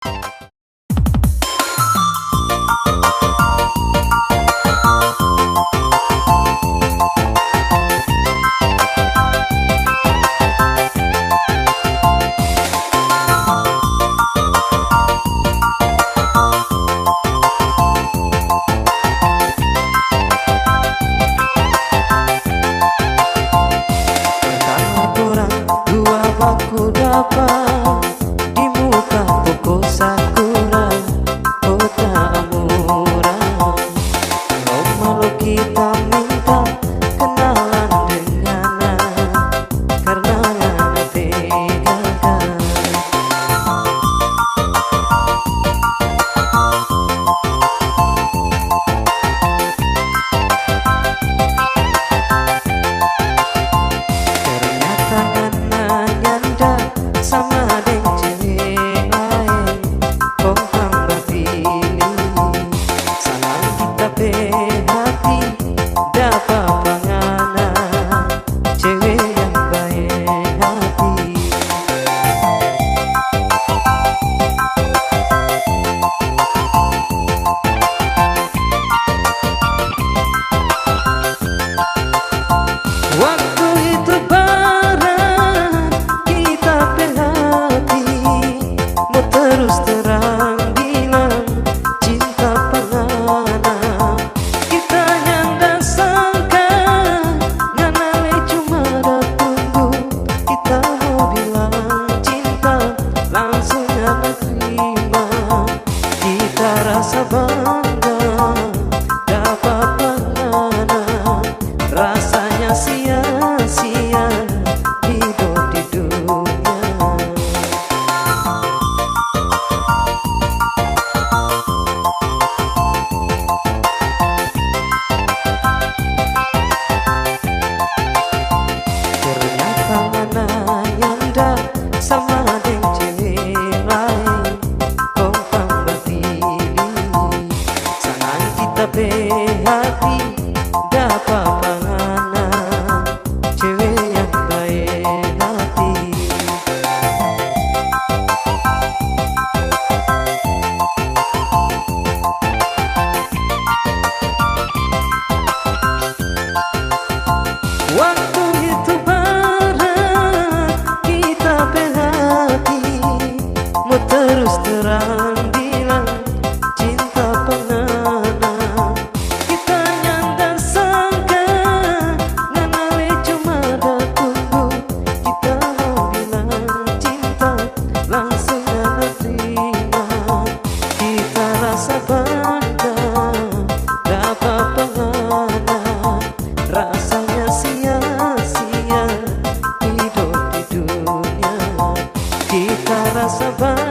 Pertama kurang, dua baku dapat, di muka pokok sakurang, kota murah. Kalau malu kita minta kenalan dengannya, karena Nana tegakan. Ternyata Nana nyanda sama deng cewek lain, kompang batini. Salah kita hati dapat pangana, cewek yang baik hati. Waktu itu barang kita hati, mau terus terang bilang cinta pengana. Kita nyanda sangka nganale cuma ada tunggu, kita mau bilang cinta langsung nyanda terima. Kita rasa bangga dapat pengana, rasanya sia-sia hidup di dunia. Ternyata Nana nyanda sama deng cewek lain, kompang batini. Sangan kita hati dapat pangana, cewek yang baik hati. Waktu itu barang kita hati, mau terus terang bilang cinta pengana. Kita nyanda sangka nganale cuma ada tunggu, kita mau bilang cinta langsung nyanda terima. Kita rasa bangga dapat pengana, rasanya sia-sia hidup di dunia. Kita rasa bangga